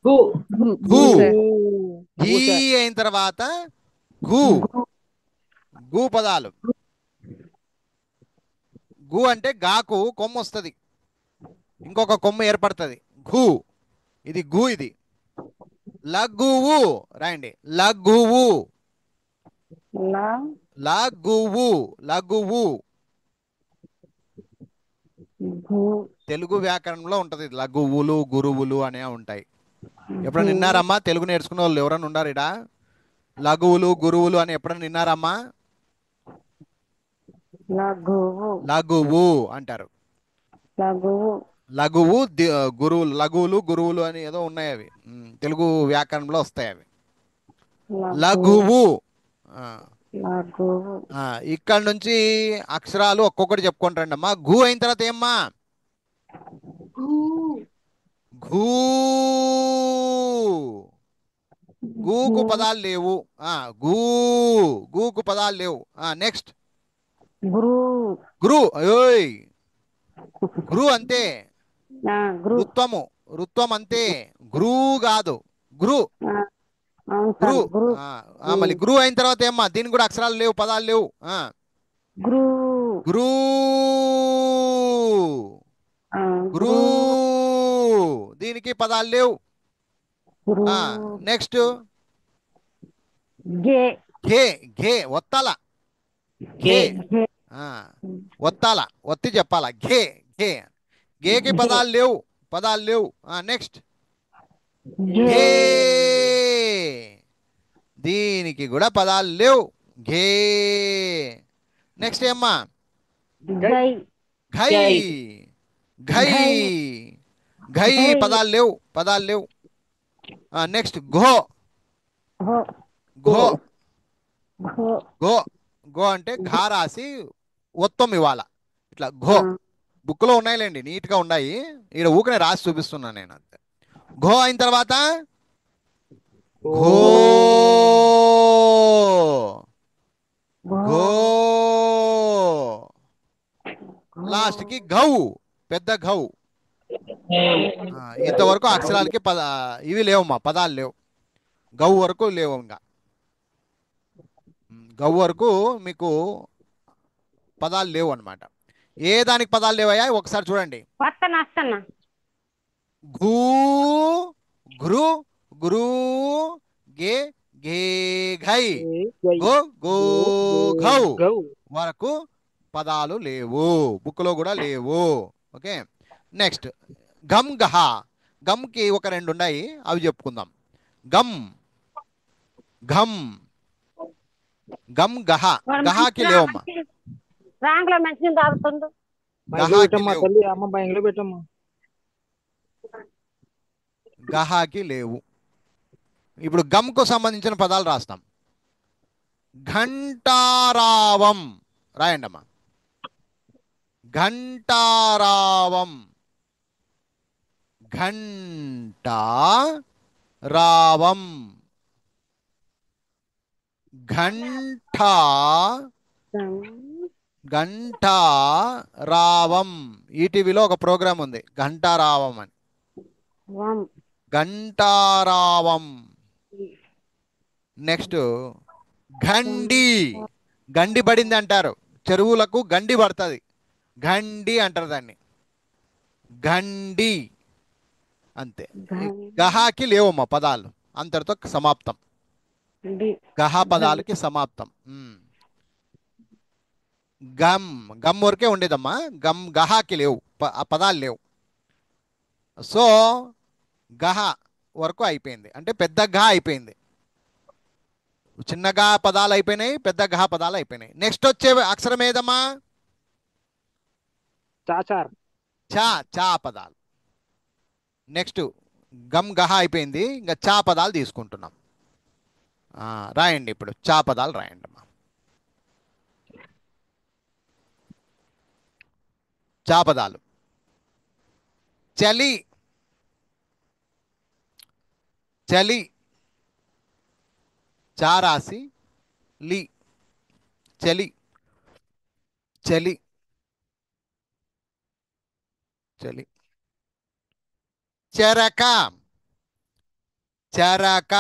గు. గు. సార్. ఘీ అయిన తర్వాత గు. గు పదాలు. గు అంటే గాకు కొమ్ము వస్తుంది, ఇంకొక కొమ్ము ఏర్పడుతుంది. ఘు. ఇది గు. ఇది లఘువు. రాయండి లఘువు. లఘువు. లఘువు తెలుగు వ్యాకరణంలో ఉంటది. లఘువులు గురువులు అనే ఉంటాయి. ఎప్పుడైనా విన్నారమ్మా? తెలుగు నేర్చుకునే వాళ్ళు ఎవరైనా ఉన్నారు ఇడా? లఘువులు గురువులు అని ఎప్పుడైనా విన్నారమ్మా? లఘువు అంటారు. లఘువు గురువులు. లఘువులు గురువులు అని ఏదో ఉన్నాయి, అవి తెలుగు వ్యాకరణంలో వస్తాయి అవి. లఘువు. ఇక్కడ నుంచి అక్షరాలు ఒక్కొక్కటి చెప్పుకొని రండి అమ్మా. గు అయిన తర్వాత ఏమ్మా? ఘూ. గూకు పదాలు లేవు. గూ. గూకు పదాలు లేవు. నెక్స్ట్ గురు. అయోయ్ గురు అంతే. రుత్వము. రుత్వం అంతే. గురు కాదు, గురు. గురు. మళ్ళీ గురు అయిన తర్వాత ఏమ్మా? దీనికి కూడా అక్షరాలు లేవు, పదాలు లేవు. గురు. గురు. దీనికి పదాలు లేవు. నెక్స్ట్ ఘే. ఘే ఒత్తాల. ఘే. ఒత్తాల, ఒత్తి చెప్పాల. ఘే. ఘే. ఘేకి పదాలు లేవు, పదాలు లేవు. నెక్స్ట్ ఘే ఘే, దీనికి కూడా పదాలు లేవు. ఘే. నెక్స్ట్ ఏమ్మా? గై ఘై, ఘై, ఘై ఘై, ఘై పదాలు లేవు, పదాలు లేవు. నెక్స్ట్ ఘో, హో ఘో, హో ఘో. ఘో అంటే ఘా రాసి ఒత్తం ఇవాళ ఇట్లా ఘో. బుక్లో ఉన్నాయిలేండి, నీట్గా ఉన్నాయి. ఇక్కడ ఊకనే రాసి చూపిస్తున్నాను నేను అంతే. ఘో అయిన తర్వాత ఘో, ఘో, లాస్ట్కి ఘౌ, పెద్ద ఘౌ. ఇంతవరకు అక్షరాలకి ఇవి లేవమ్మా, పదాలు లేవు. గౌ వరకు లేవు. ఇంకా గౌ వరకు మీకు పదాలు లేవు అనమాట. ఏ దానికి పదాలు లేవయ్యా ఒకసారి చూడండి. వస్తున్నా ఘూ, ఘృ, గురు, గే, గే, ఘై, గో, గో, ఘౌ వరకు పదాలు లేవు, బుక్లో కూడా లేవు. ఓకే. నెక్స్ట్ గమ్ గహ. గమ్కి ఒక రెండు ఉన్నాయి, అవి చెప్పుకుందాం. గమ్, ఘమ్, గమ్ గహ. గహాకి లేవమ్మా, ర్యాంక్ లో మంచిగా తాగుతుండు. మైక్లో పెట్టమ్మా తల్లి, అమ్మ మైక్లో పెట్టమ్మా. గహాకి లేవు. ఇప్పుడు గమ్కు సంబంధించిన పదాలు రాస్తాం. ఘంటారావం రాయండి అమ్మా. ఘంటారావం, ఘంటా రావం, ఘంటా, ఘంటా రావం. ఈటీవీలో ఒక ప్రోగ్రామ్ ఉంది ఘంటారావం అని. ఘంటారావం. నెక్స్ట్ గండి. గండి పడింది అంటారు, చెరువులకు గండి పడుతుంది, గండి అంటారు దాన్ని, గండి. అంతే. గహాకి లేవమ్మా పదాలు, అంతటితో సమాప్తం. గహ పదాలకి సమాప్తం. గమ్, గమ్ వరకే ఉండేదమ్మా. గమ్, గహాకి లేవు, ఆ పదాలు లేవు. సో గహ వరకు అయిపోయింది, అంటే పెద్ద గహ అయిపోయింది. చిన్న గహ పదాలు అయిపోయినాయి, పెద్ద గహ పదాలు అయిపోయినాయి. నెక్స్ట్ వచ్చే అక్షరం ఏదమ్మా? చాచార్. చా, చా పదాలు. నెక్స్ట్ గమ్ గహ అయిపోయింది, ఇంకా చా పదాలు తీసుకుంటున్నాం. రాయండి ఇప్పుడు చా పదాలు రాయండి అమ్మా. చా పదాలు. చలి, చలి, చా రాసి లి, చలి, చలి, చలి. చెరక, చెరక,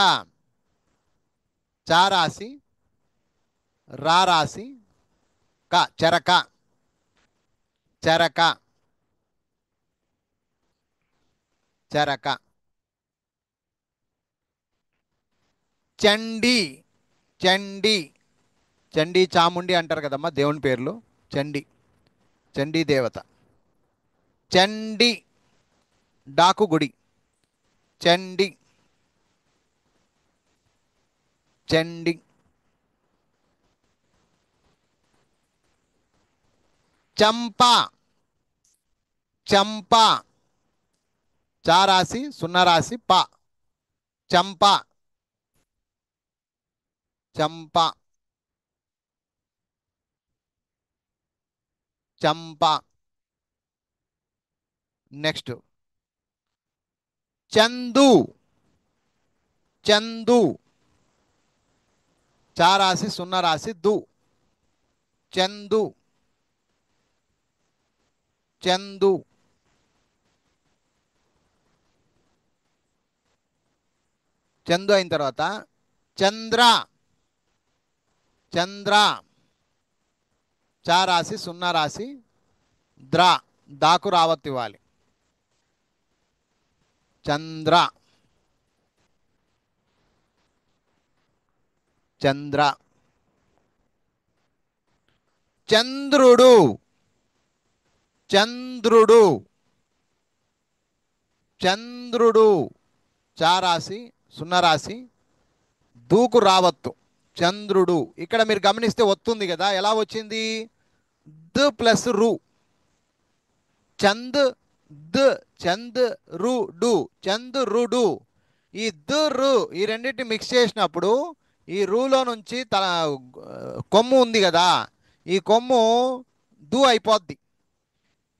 చా రాసి రా రాసి క, చెరక, చెరక, చెరక. చండి, చండి, చండి చాముండి అంటారు కదమ్మా దేవుని పేర్లు. చండి, చండీ దేవత. చండి, డాకు గుడి, చండి, చండి. చంప, చంప, చా రాసి సున్నా రాసి ప, చంప, చంప, చంప. నెక్స్ట్ చందు, చందు, చా రాసి సున్నా రాసి దు, చందు, చందు. చందు అయిన తర్వాత చంద్ర, చంద్ర, చా రాసి సున్నా రాసి ద్ర, దాకు రావత్ ఇవ్వాలి. చంద్ర, చంద్ర. చంద్రుడు, చంద్రుడు, చంద్రుడు చా రాసి సున్నా రాసి దూకు రావత్తు చంద్రుడు. ఇక్కడ మీరు గమనిస్తే వస్తుంది కదా, ఎలా వచ్చింది? ద ప్లస్ రు, చంద్ ద, చంద్ రు డు, చంద్రుడు. ఈ ద రు ఈ రెండింటిని మిక్స్ చేసినప్పుడు ఈ రూలో నుంచి కొమ్ము ఉంది కదా, ఈ కొమ్ము దు అయిపోద్ది.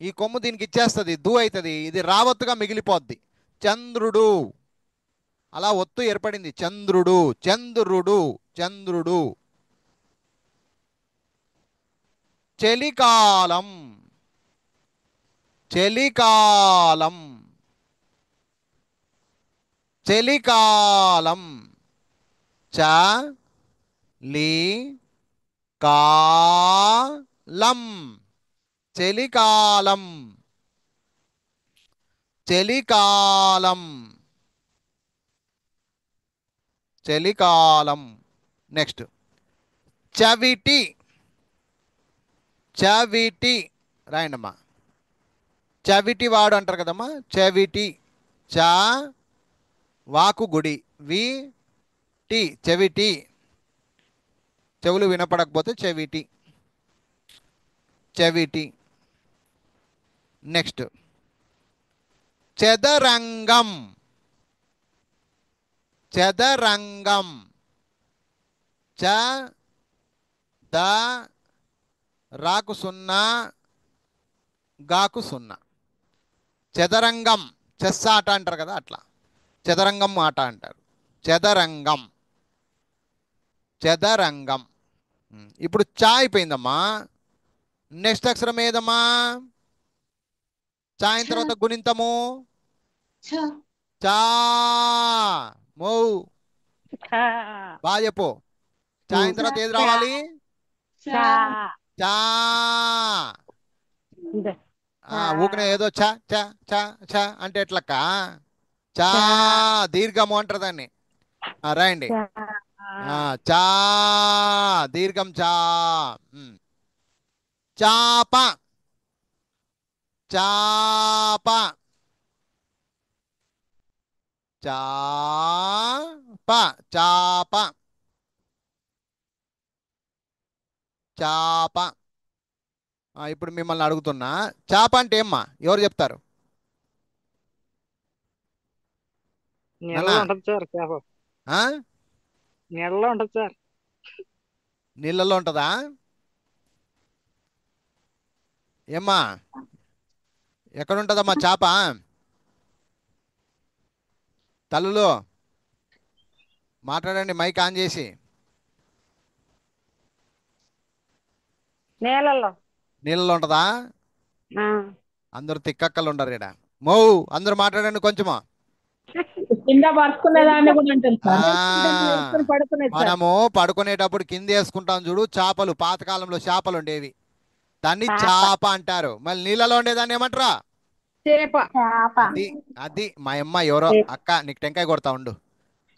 ఈ కొమ్ము దీనికి ఇచ్చేస్తుంది, దు అవుతుంది, ఇది రావత్తుగా మిగిలిపోద్ది. చంద్రుడు, అలా ఒత్తు ఏర్పడింది. చంద్రుడు, చంద్రుడు, చంద్రుడు. చలికాలం, చలికాలం, చలికాలం. చ లి కాలం, చలికాలం, చలికాలం, చలికాలం. నెక్స్ట్ చవిటి, చవిటి రాయండమ్మా. చవిటి వాడు అంటారు కదమ్మా, చవిటి. చ వాకు గుడి, వి టి చెవిటి. చెవులు వినపడకపోతే చెవిటి, చెవిటి. నెక్స్ట్ చదరంగం, చదరంగం. చ ద రాకు సున్నా, గాకు సున్నా. చదరంగం, చెస్ ఆట అంటారు కదా, అట్లా చదరంగం ఆట అంటారు. చదరంగం, చదరంగం. ఇప్పుడు చా అయిపోయిందమ్మా. నెక్స్ట్ అక్షరం ఏదమ్మా? చా అయిన తర్వాత గుణింతము చా. మౌ బాగా చెప్పు. చా అయిన తర్వాత ఏది రావాలి? చా. చా. ఊకనే ఏదో చ చ చ చ అంటే ఎట్లక్క? చా దీర్ఘము అంటారు దాన్ని. రాయండి. చా దీర్ఘం చా. చాప, చాప, చాప, చాప, చాప. ఇప్పుడు మిమ్మల్ని అడుగుతున్నా, చాప అంటే ఏమ్మా? ఎవరు చెప్తారు? నీళ్ళలో నాన్నా? ఉంటది సార్ చేప. ఆ? నీళ్ళలో ఉంటది సార్. నీళ్ళల్లో ఉంటుందా ఏమ్మా? ఎక్కడుంటుందమ్మా చేప? తల్లులు మాట్లాడండి, మైక్ ఆన్ చేసి. నీళ్ళలో. నీళ్ళలో ఉంటుందా? అందరు తిక్కక్కలు ఉండరు ఇక్కడ. మౌ అందరూ మాట్లాడండి కొంచెము. కింద పడుకునేదాన్ని కూడా అంటారు ఆ, సార్. పడుకునేది సార్. మనము పడుకునేటప్పుడు కింద వేసుకుంటాం చూడు, చేపలు. పాతకాలంలో చేపలు ఉండేవి, దాన్ని చాప అంటారు. మళ్ళీ నీళ్ళలో ఉండేదాన్ని ఏమంటారా? చేప. అది అది మా అమ్మ ఎవరో అక్క నీకు టెంకాయ కొడతా ఉండు.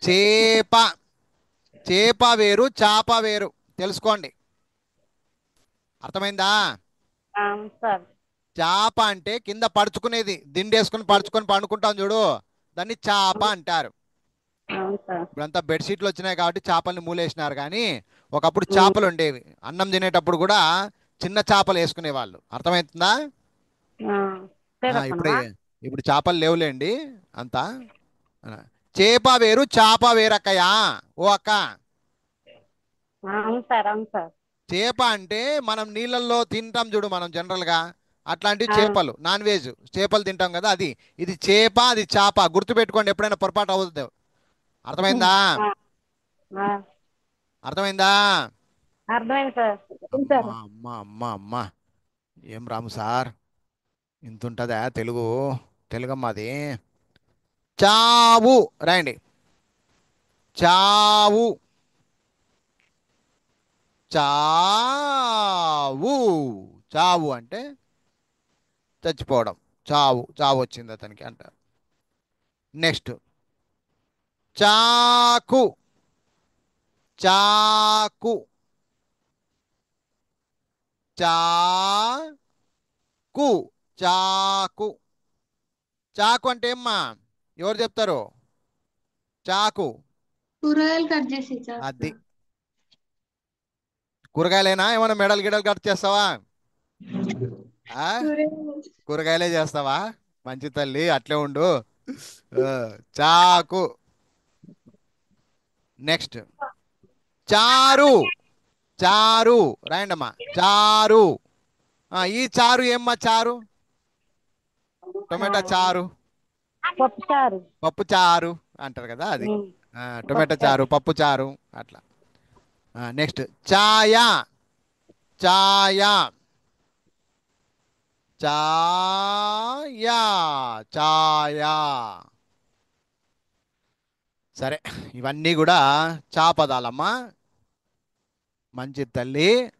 చేప, చేప వేరు, చాప వేరు, తెలుసుకోండి. అర్థమైందా? సార్. చాప అంటే కింద పడుచుకునేది, దిండేసుకుని పడుచుకొని పండుకుంటాం చూడు, దాన్ని చాప అంటారు. ఇప్పుడంతా బెడ్షీట్లు వచ్చినాయి కాబట్టి చేపల్ని మూలేసినారు, కానీ ఒకప్పుడు చేపలు ఉండేవి. అన్నం తినేటప్పుడు కూడా చిన్న చేపలు వేసుకునేవాళ్ళు. అర్థమవుతుందా? ఇప్పుడు ఇప్పుడు చేపలు లేవులేండి అంతా. చేప వేరు, చాప వేరక్కయ్యా. ఓ అక్క, అవును సార్, అవును సార్. చేప అంటే మనం నీళ్ళల్లో తింటాం చూడు మనం జనరల్గా, అట్లాంటి చేపలు, నాన్ వెజ్ చేపలు తింటాం కదా, అది. ఇది చేప, అది చేప. గుర్తుపెట్టుకోండి, ఎప్పుడైనా పొరపాటు అవుతుంది. అర్థమైందా? అర్థమైందా? అర్థమైంది సార్. అమ్మా అమ్మా అమ్మా అమ్మా, ఏం రాము సార్, ఇంత ఉంటుందా తెలుగు? తెలుగమ్మా అది. చావు రాయండి. చావు, చావు. చావు అంటే చచ్చిపోవడం. చావు, చావు వచ్చింది అతనికి అంటారు. నెక్స్ట్ చాకు, చాకు, చాకు, చాకు, చాకు అంటే ఏమ్మా? ఎవరు చెప్తారు? చాకు కూరగాయలు కట్ చేసి అది. కూరగాయలేనా? ఏమైనా మెడల్ గిడలు కట్ చేస్తావా? ఆ? కూరగాయలే చేస్తావా? మంచి తల్లి, అట్లే ఉండు. ఆ, చాకు. నెక్స్ట్ చారు. చారు రాయండమ్మా. చారు. ఈ చారు ఏమ్మా? చారు టొమాటో చారు, పప్పు చారు. పప్పు చారు అంటారు కదా, అది. టొమాటో చారు, పప్పు చారు అట్లా. నెక్స్ట్ ఛాయ. ఛాయ. ఛాయ. ఛాయ. సరే, ఇవన్నీ కూడా చా పదాలమ్మా. మంచి తల్లి.